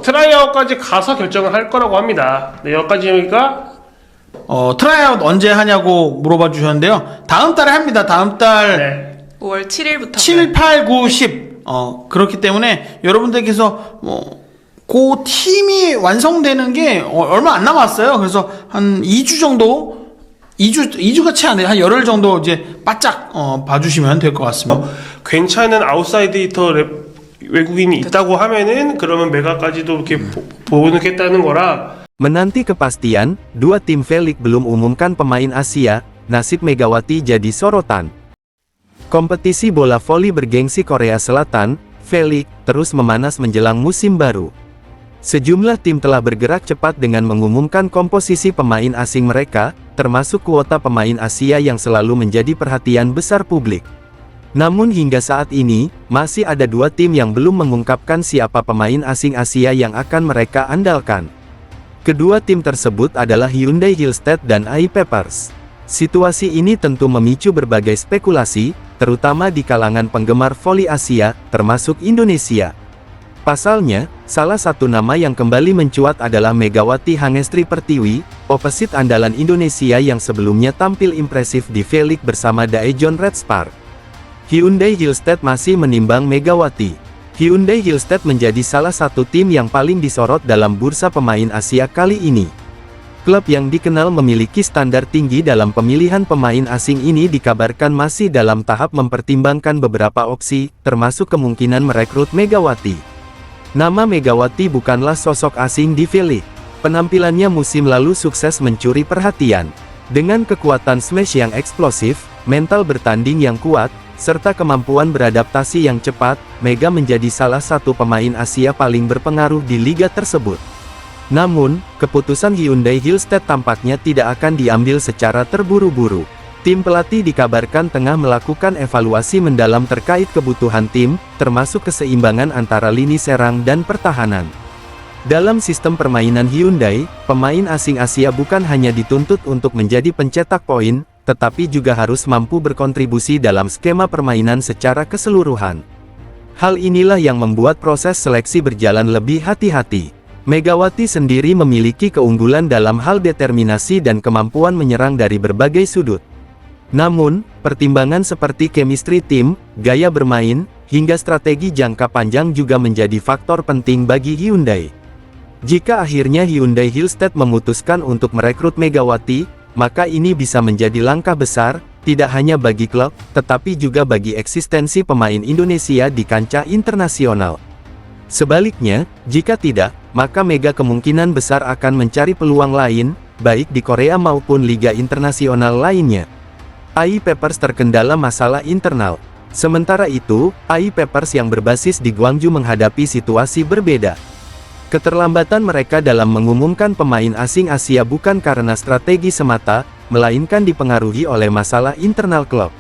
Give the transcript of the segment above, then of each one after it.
트라이아웃까지 가서 결정을 할 거라고 합니다. 네, 여기까지가 트라이아웃 언제 하냐고 물어봐 주셨는데요. 다음 달에 합니다. 다음 달 네. 5월 7일부터 7, 8, 9, 10. 그렇기 때문에 여러분들께서 그 팀이 완성되는 게 얼마 안 남았어요. 그래서 한 2주 정도 2주가 채 안 돼요. 한 열흘 정도 이제 바짝 봐주시면 될 것 같습니다. 괜찮은 아웃사이드 히터 외국인이 있다고 하면은 그러면 메가까지도 이렇게 보겠다는 거라. Menanti kepastian, dua tim V-League belum umumkan pemain Asia, nasib Megawati jadi sorotan. Kompetisi bola voli bergengsi Korea Selatan, V-League, terus memanas menjelang musim baru. Sejumlah tim telah bergerak cepat dengan mengumumkan komposisi pemain asing mereka, termasuk kuota pemain Asia yang selalu menjadi perhatian besar publik. Namun hingga saat ini, masih ada dua tim yang belum mengungkapkan siapa pemain asing Asia yang akan mereka andalkan. Kedua tim tersebut adalah Hyundai Hillstead dan AI Peppers. Situasi ini tentu memicu berbagai spekulasi, terutama di kalangan penggemar voli Asia, termasuk Indonesia. Pasalnya, salah satu nama yang kembali mencuat adalah Megawati Hangestri Pertiwi, opposite andalan Indonesia yang sebelumnya tampil impresif di V-League bersama Daejeon Red Spark. Hyundai Hillstead masih menimbang Megawati. Hyundai Hillstead menjadi salah satu tim yang paling disorot dalam bursa pemain Asia kali ini. Klub yang dikenal memiliki standar tinggi dalam pemilihan pemain asing ini dikabarkan masih dalam tahap mempertimbangkan beberapa opsi, termasuk kemungkinan merekrut Megawati. Nama Megawati bukanlah sosok asing di V-League. Penampilannya musim lalu sukses mencuri perhatian. Dengan kekuatan smash yang eksplosif, mental bertanding yang kuat, serta kemampuan beradaptasi yang cepat, Mega menjadi salah satu pemain Asia paling berpengaruh di liga tersebut. Namun, keputusan Hyundai Hillstead tampaknya tidak akan diambil secara terburu-buru. Tim pelatih dikabarkan tengah melakukan evaluasi mendalam terkait kebutuhan tim, termasuk keseimbangan antara lini serang dan pertahanan. Dalam sistem permainan Hyundai, pemain asing Asia bukan hanya dituntut untuk menjadi pencetak poin, tetapi juga harus mampu berkontribusi dalam skema permainan secara keseluruhan. Hal inilah yang membuat proses seleksi berjalan lebih hati-hati. Megawati sendiri memiliki keunggulan dalam hal determinasi dan kemampuan menyerang dari berbagai sudut. Namun, pertimbangan seperti chemistry tim, gaya bermain, hingga strategi jangka panjang juga menjadi faktor penting bagi Hyundai. Jika akhirnya Hyundai Hillstead memutuskan untuk merekrut Megawati, maka ini bisa menjadi langkah besar, tidak hanya bagi klub, tetapi juga bagi eksistensi pemain Indonesia di kancah internasional. Sebaliknya, jika tidak, maka Mega kemungkinan besar akan mencari peluang lain, baik di Korea maupun liga internasional lainnya. AI Peppers terkendala masalah internal. Sementara itu, AI Peppers yang berbasis di Gwangju menghadapi situasi berbeda. Keterlambatan mereka dalam mengumumkan pemain asing Asia bukan karena strategi semata, melainkan dipengaruhi oleh masalah internal klub.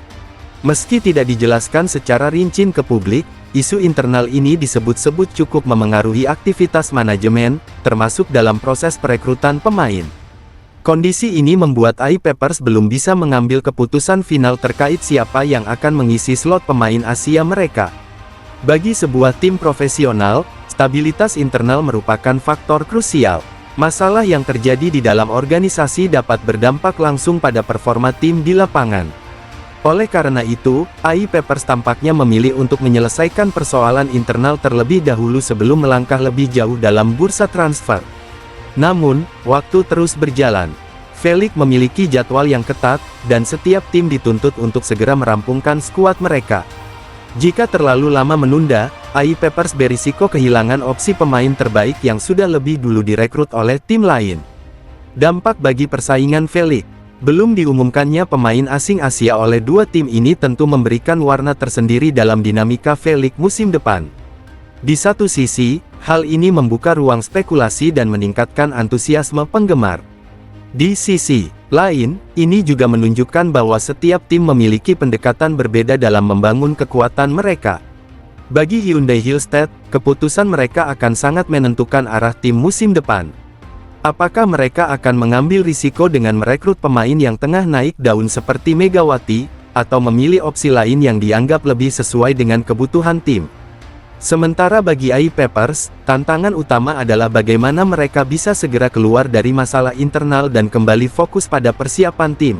Meski tidak dijelaskan secara rinci ke publik, isu internal ini disebut-sebut cukup memengaruhi aktivitas manajemen, termasuk dalam proses perekrutan pemain. Kondisi ini membuat AI Peppers belum bisa mengambil keputusan final terkait siapa yang akan mengisi slot pemain Asia mereka. Bagi sebuah tim profesional, stabilitas internal merupakan faktor krusial. Masalah yang terjadi di dalam organisasi dapat berdampak langsung pada performa tim di lapangan. Oleh karena itu, AI Peppers tampaknya memilih untuk menyelesaikan persoalan internal terlebih dahulu sebelum melangkah lebih jauh dalam bursa transfer. Namun, waktu terus berjalan. V-League memiliki jadwal yang ketat, dan setiap tim dituntut untuk segera merampungkan skuad mereka. Jika terlalu lama menunda, AI Peppers berisiko kehilangan opsi pemain terbaik yang sudah lebih dulu direkrut oleh tim lain. Dampak bagi persaingan V-League. Belum diumumkannya pemain asing Asia oleh dua tim ini tentu memberikan warna tersendiri dalam dinamika V-League musim depan. Di satu sisi, hal ini membuka ruang spekulasi dan meningkatkan antusiasme penggemar. Di sisi lain, ini juga menunjukkan bahwa setiap tim memiliki pendekatan berbeda dalam membangun kekuatan mereka. Bagi Hyundai Hillstead, keputusan mereka akan sangat menentukan arah tim musim depan. Apakah mereka akan mengambil risiko dengan merekrut pemain yang tengah naik daun seperti Megawati, atau memilih opsi lain yang dianggap lebih sesuai dengan kebutuhan tim? Sementara bagi AI Papers, tantangan utama adalah bagaimana mereka bisa segera keluar dari masalah internal dan kembali fokus pada persiapan tim.